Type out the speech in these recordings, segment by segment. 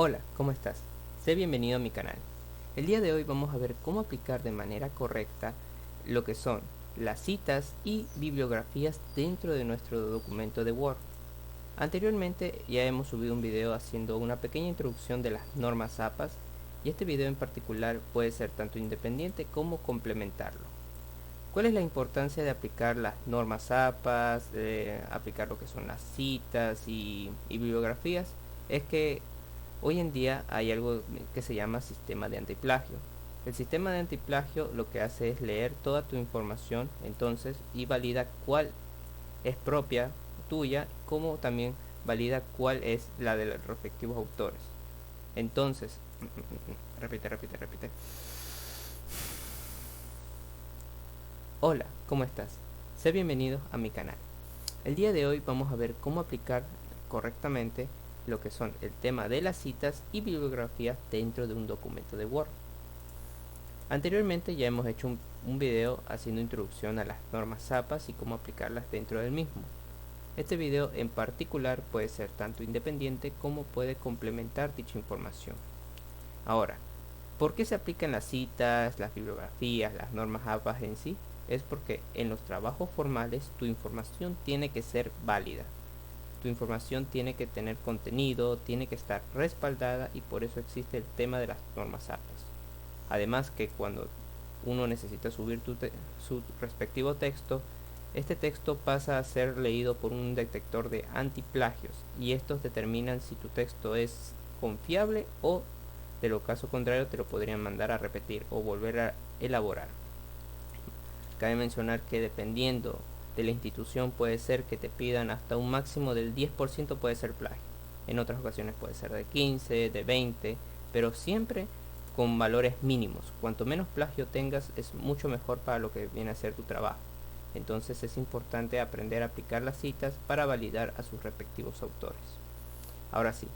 Hola, ¿cómo estás? Sé bienvenido a mi canal. El día de hoy vamos a ver cómo aplicar de manera correcta lo que son las citas y bibliografías dentro de nuestro documento de Word. Anteriormente ya hemos subido un video haciendo una pequeña introducción de las normas APAS y este video en particular puede ser tanto independiente como complementarlo. ¿Cuál es la importancia de aplicar las normas APAS, de aplicar lo que son las citas y bibliografías? Es que hoy en día hay algo que se llama sistema de antiplagio. El sistema de antiplagio lo que hace es leer toda tu información entonces y valida cuál es propia tuya, como también valida cuál es la de los respectivos autores. Entonces, repite. Hola, ¿cómo estás? Sé bienvenido a mi canal. El día de hoy vamos a ver cómo aplicar correctamente lo que son el tema de las citas y bibliografías dentro de un documento de Word. Anteriormente ya hemos hecho un video haciendo introducción a las normas APAS y cómo aplicarlas dentro del mismo. Este video en particular puede ser tanto independiente como puede complementar dicha información. Ahora, ¿por qué se aplican las citas, las bibliografías, las normas APAS en sí? Es porque en los trabajos formales tu información tiene que ser válida. Tu información tiene que tener contenido, tiene que estar respaldada y por eso existe el tema de las normas APAS. Además que cuando uno necesita subir su respectivo texto, este texto pasa a ser leído por un detector de antiplagios y estos determinan si tu texto es confiable o de lo caso contrario te lo podrían mandar a repetir o volver a elaborar. Cabe mencionar que dependiendo de la institución puede ser que te pidan hasta un máximo del 10% puede ser plagio. En otras ocasiones puede ser de 15, de 20, pero siempre con valores mínimos. Cuanto menos plagio tengas es mucho mejor para lo que viene a ser tu trabajo. Entonces es importante aprender a aplicar las citas para validar a sus respectivos autores. Ahora sí,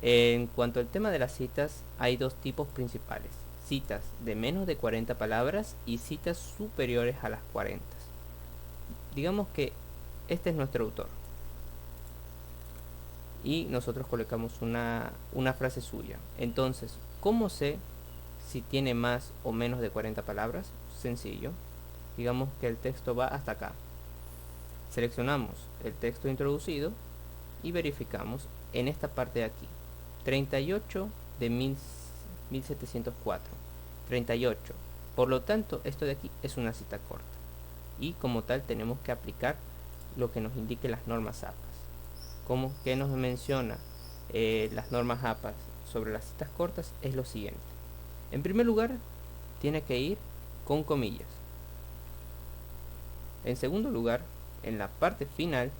en cuanto al tema de las citas, hay dos tipos principales: citas de menos de 40 palabras y citas superiores a las 40. Digamos que este es nuestro autor y nosotros colocamos una frase suya. Entonces, ¿cómo sé si tiene más o menos de 40 palabras? Sencillo. Digamos que el texto va hasta acá. Seleccionamos el texto introducido y verificamos en esta parte de aquí. 38 de 1704. 38. Por lo tanto, esto de aquí es una cita corta. Y como tal tenemos que aplicar lo que nos indique las normas APAS. Como que nos menciona las normas APAS sobre las citas cortas es lo siguiente. En primer lugar, tiene que ir con comillas. En segundo lugar, en la parte final,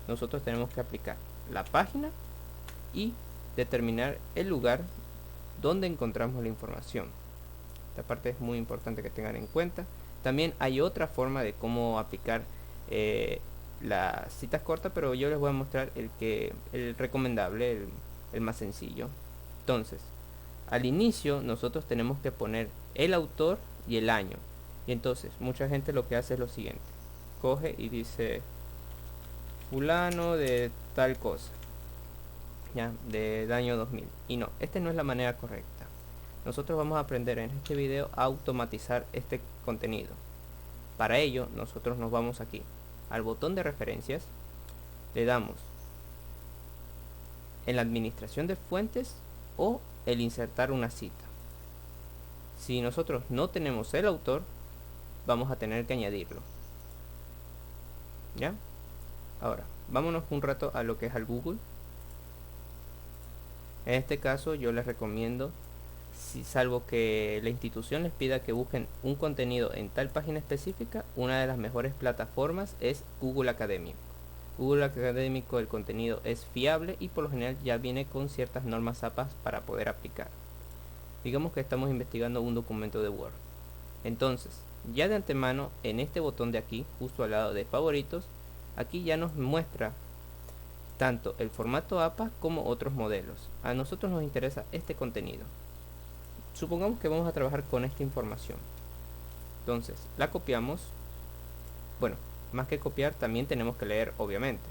nosotros tenemos que aplicar la página y determinar el lugar donde encontramos la información. Esta parte es muy importante que tengan en cuenta. También hay otra forma de cómo aplicar las citas cortas, pero yo les voy a mostrar el recomendable, el más sencillo. Entonces, al inicio nosotros tenemos que poner el autor y el año. Y entonces mucha gente lo que hace es lo siguiente: coge y dice fulano de tal cosa, ya, del año 2000. Y no, esta no es la manera correcta. Nosotros vamos a aprender en este video a automatizar este contenido. Para ello nosotros nos vamos aquí al botón de referencias, le damos en la administración de fuentes o el insertar una cita. Si nosotros no tenemos el autor, vamos a tener que añadirlo. ¿Ya? Ahora, vámonos un rato a lo que es al Google. En este caso yo les recomiendo, salvo que la institución les pida que busquen un contenido en tal página específica, una de las mejores plataformas es Google Académico. Google Académico, el contenido es fiable y por lo general ya viene con ciertas normas APAS para poder aplicar. Digamos que estamos investigando un documento de Word. Entonces, ya de antemano, en este botón de aquí, justo al lado de favoritos, aquí ya nos muestra tanto el formato APA como otros modelos. A nosotros nos interesa este contenido. Supongamos que vamos a trabajar con esta información. Entonces, la copiamos. Bueno, más que copiar, también tenemos que leer, obviamente.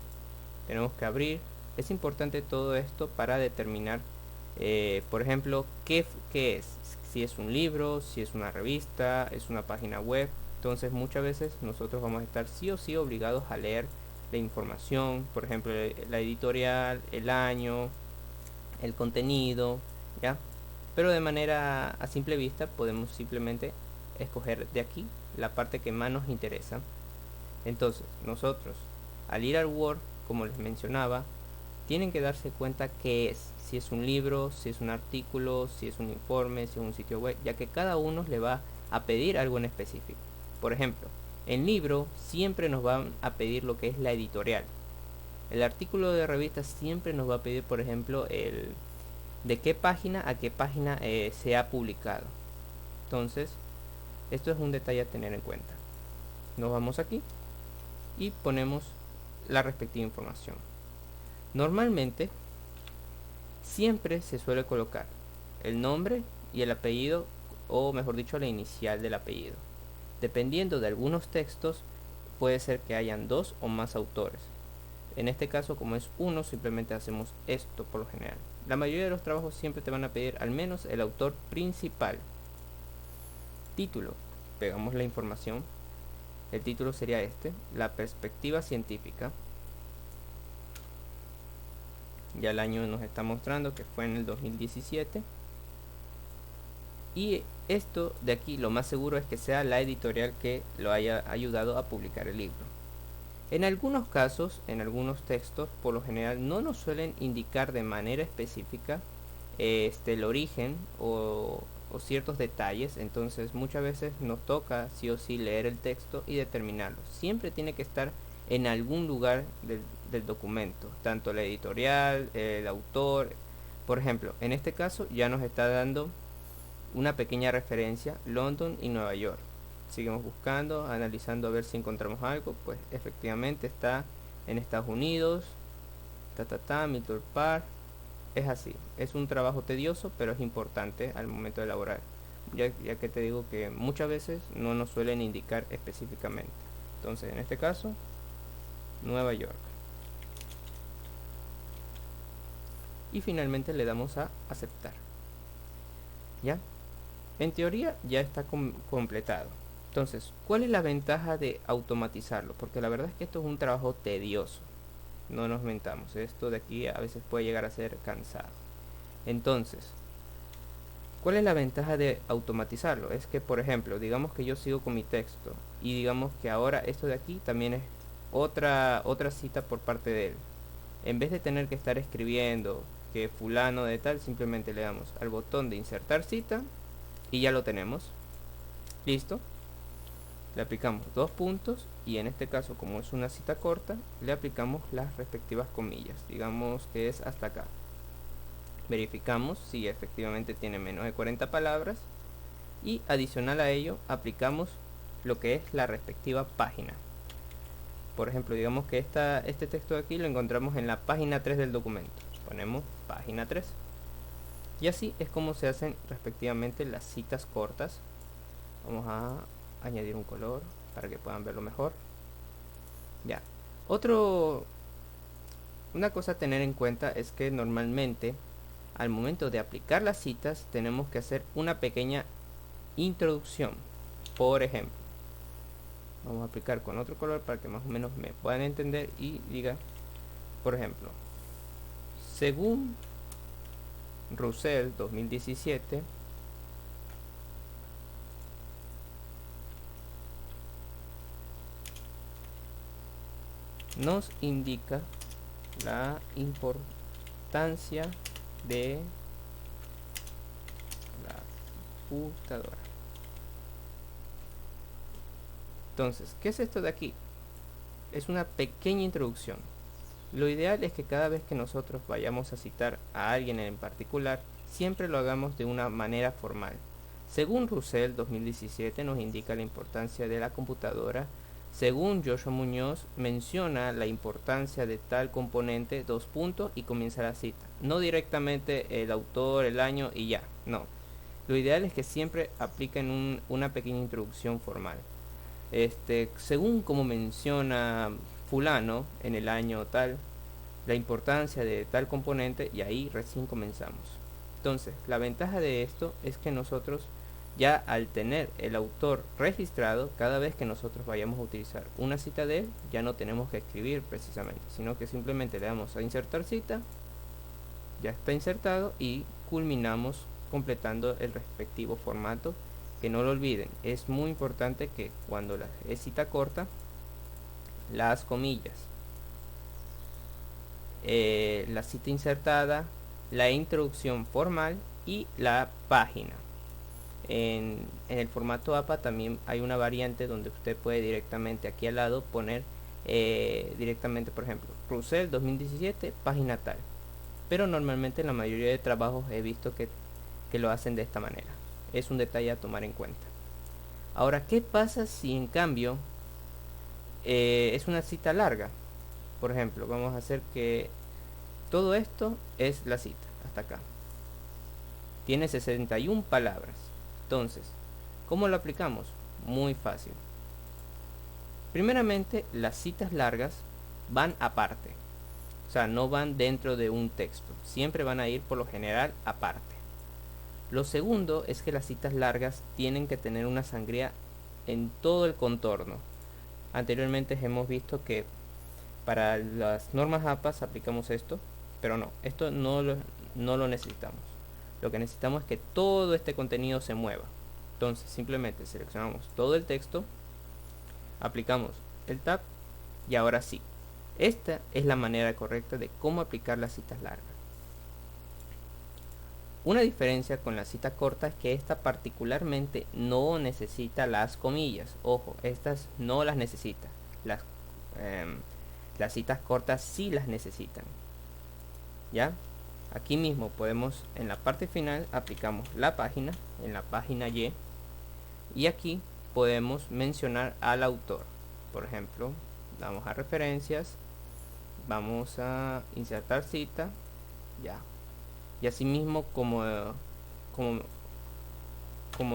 Tenemos que abrir. Es importante todo esto para determinar Por ejemplo, ¿qué es? Si es un libro, si es una revista, es una página web. Entonces muchas veces nosotros vamos a estar sí o sí obligados a leer la información, por ejemplo, la editorial, el año, el contenido, ¿ya? Pero de manera a simple vista podemos simplemente escoger de aquí la parte que más nos interesa. Entonces, nosotros, al ir al Word, como les mencionaba, tienen que darse cuenta qué es, si es un libro, si es un artículo, si es un informe, si es un sitio web, ya que cada uno le va a pedir algo en específico. Por ejemplo, en libro siempre nos van a pedir lo que es la editorial. El artículo de revista siempre nos va a pedir, por ejemplo, el de qué página a qué página se ha publicado. Entonces, esto es un detalle a tener en cuenta. Nos vamos aquí y ponemos la respectiva información. Normalmente siempre se suele colocar el nombre y el apellido, o mejor dicho, la inicial del apellido. Dependiendo de algunos textos, puede ser que hayan dos o más autores. En este caso, como es uno, simplemente hacemos esto por lo general. La mayoría de los trabajos siempre te van a pedir al menos el autor principal. Título. Pegamos la información. El título sería este, la perspectiva científica. Ya el año nos está mostrando que fue en el 2017. Y esto de aquí lo más seguro es que sea la editorial que lo haya ayudado a publicar el libro. En algunos casos, en algunos textos, por lo general no nos suelen indicar de manera específica el origen o ciertos detalles. Entonces muchas veces nos toca sí o sí leer el texto y determinarlo. Siempre tiene que estar en algún lugar del documento, tanto la editorial, el autor. Por ejemplo, en este caso ya nos está dando una pequeña referencia, London y Nueva York. Seguimos buscando, analizando a ver si encontramos algo. Pues efectivamente está en Estados Unidos, Milton Park. Es así, es un trabajo tedioso, pero es importante al momento de elaborar, ya que te digo que muchas veces no nos suelen indicar específicamente. Entonces en este caso, Nueva York. Y finalmente le damos a aceptar. ¿Ya? En teoría ya está completado. Entonces, ¿cuál es la ventaja de automatizarlo? Porque la verdad es que esto es un trabajo tedioso. No nos mentamos, esto de aquí a veces puede llegar a ser cansado. Entonces, ¿cuál es la ventaja de automatizarlo? Es que, por ejemplo, digamos que yo sigo con mi texto y digamos que ahora esto de aquí también es otra cita por parte de él. En vez de tener que estar escribiendo que fulano de tal, simplemente le damos al botón de insertar cita y ya lo tenemos. Listo. Le aplicamos dos puntos y en este caso, como es una cita corta, le aplicamos las respectivas comillas. Digamos que es hasta acá. Verificamos si efectivamente tiene menos de 40 palabras y adicional a ello aplicamos lo que es la respectiva página. Por ejemplo, digamos que este texto de aquí lo encontramos en la página 3 del documento. Ponemos página 3. Y así es como se hacen respectivamente las citas cortas. Vamos a añadir un color para que puedan verlo mejor. Ya. Una cosa a tener en cuenta es que normalmente al momento de aplicar las citas tenemos que hacer una pequeña introducción. Por ejemplo, vamos a aplicar con otro color para que más o menos me puedan entender y diga, por ejemplo, según Russell 2017, nos indica la importancia de la computadora. Entonces, ¿qué es esto de aquí? Es una pequeña introducción. Lo ideal es que cada vez que nosotros vayamos a citar a alguien en particular, siempre lo hagamos de una manera formal. Según Russell 2017 nos indica la importancia de la computadora. Según Joshua Muñoz menciona la importancia de tal componente, dos puntos y comienza la cita. No directamente el autor, el año y ya, no. Lo ideal es que siempre apliquen una pequeña introducción formal. Según como menciona fulano en el año tal, la importancia de tal componente, y ahí recién comenzamos. Entonces, la ventaja de esto es que nosotros ya al tener el autor registrado, cada vez que nosotros vayamos a utilizar una cita de él, ya no tenemos que escribir precisamente, sino que simplemente le damos a insertar cita, ya está insertado y culminamos completando el respectivo formato. Que no lo olviden, es muy importante que cuando es cita corta, las comillas, la cita insertada, la introducción formal y la página. En el formato APA también hay una variante donde usted puede directamente aquí al lado poner directamente, por ejemplo, Russell 2017, página tal. Pero normalmente en la mayoría de trabajos he visto que lo hacen de esta manera. Es un detalle a tomar en cuenta. Ahora, ¿qué pasa si en cambio es una cita larga? Por ejemplo, vamos a hacer que todo esto es la cita, hasta acá. Tiene 61 palabras. Entonces, ¿cómo lo aplicamos? Muy fácil. Primeramente, las citas largas van aparte. O sea, no van dentro de un texto. Siempre van a ir por lo general aparte. Lo segundo es que las citas largas tienen que tener una sangría en todo el contorno. Anteriormente hemos visto que para las normas APAS aplicamos esto, pero no, esto no lo necesitamos. Lo que necesitamos es que todo este contenido se mueva. Entonces simplemente seleccionamos todo el texto, aplicamos el tab y ahora sí. Esta es la manera correcta de cómo aplicar las citas largas. Una diferencia con la cita corta es que esta particularmente no necesita las comillas. Ojo, estas no las necesita. Las citas cortas sí las necesitan. ¿Ya? Aquí mismo podemos, en la parte final, aplicamos la página, en la página Y. Y aquí podemos mencionar al autor. Por ejemplo, vamos a referencias. Vamos a insertar cita. Ya. Y asimismo como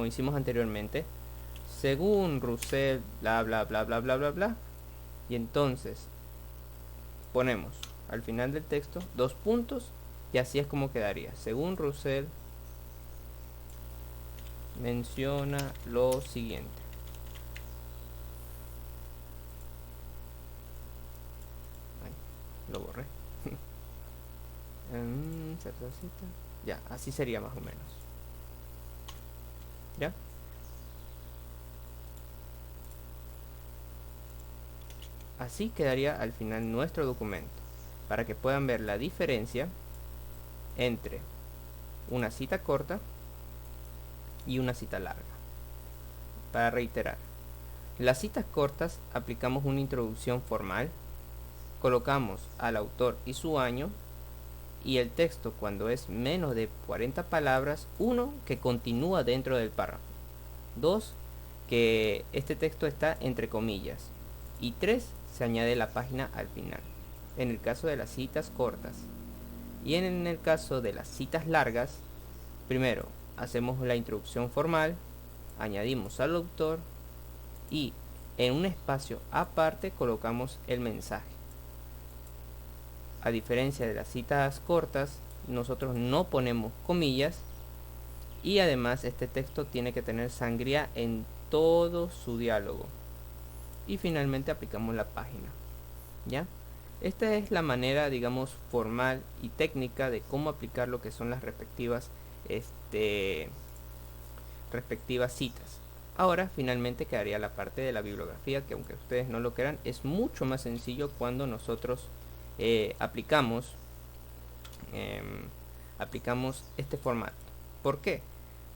hicimos anteriormente, según Russell, bla bla bla bla bla bla bla, y entonces ponemos al final del texto 2 puntos y así es como quedaría. Según Russell menciona lo siguiente. Ay, lo borré. Ya, así sería más o menos. ¿Ya? Así quedaría al final nuestro documento, para que puedan ver la diferencia entre una cita corta y una cita larga. Para reiterar, las citas cortas aplicamos una introducción formal, colocamos al autor y su año, y el texto cuando es menos de 40 palabras, 1 que continúa dentro del párrafo, 2 que este texto está entre comillas, y 3 se añade la página al final, en el caso de las citas cortas. Y en el caso de las citas largas, primero hacemos la introducción formal, añadimos al autor y en un espacio aparte colocamos el mensaje. A diferencia de las citas cortas, nosotros no ponemos comillas y además este texto tiene que tener sangría en todo su diálogo. Y finalmente aplicamos la página. ¿Ya? Esta es la manera, digamos, formal y técnica de cómo aplicar lo que son las respectivas citas. Ahora finalmente quedaría la parte de la bibliografía, que aunque ustedes no lo crean, es mucho más sencillo cuando nosotros aplicamos este formato. ¿Por qué?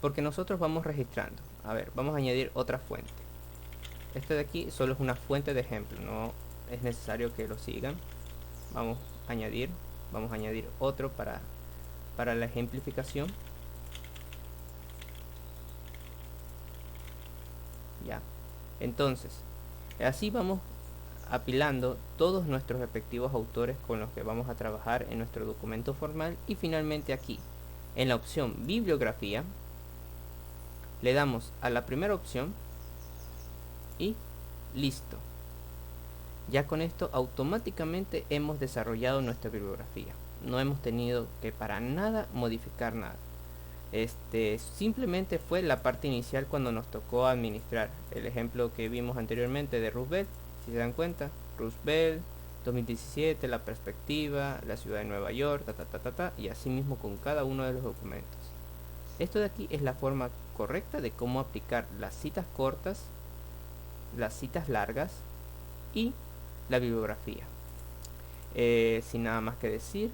Porque nosotros vamos registrando. A ver, vamos a añadir otra fuente. Este de aquí solo es una fuente de ejemplo, no es necesario que lo sigan. Vamos a añadir otro para la ejemplificación. Ya. Entonces, así vamos apilando todos nuestros respectivos autores con los que vamos a trabajar en nuestro documento formal. Y finalmente aquí, en la opción bibliografía, le damos a la primera opción y listo. Ya con esto automáticamente hemos desarrollado nuestra bibliografía. No hemos tenido que para nada modificar nada. Simplemente fue la parte inicial cuando nos tocó administrar. El ejemplo que vimos anteriormente de Roosevelt, si se dan cuenta, Roosevelt 2017, la perspectiva, la ciudad de Nueva York, y así mismo con cada uno de los documentos. Esto de aquí es la forma correcta de cómo aplicar las citas cortas, las citas largas y la bibliografía. Sin nada más que decir,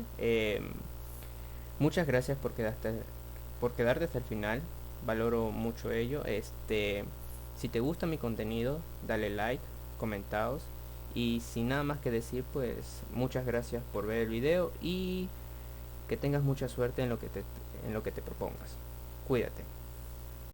muchas gracias por quedarte hasta el final. Valoro mucho ello. Si te gusta mi contenido, dale like, comentaos. Y sin nada más que decir, pues muchas gracias por ver el video y que tengas mucha suerte en lo que te propongas. Cuídate.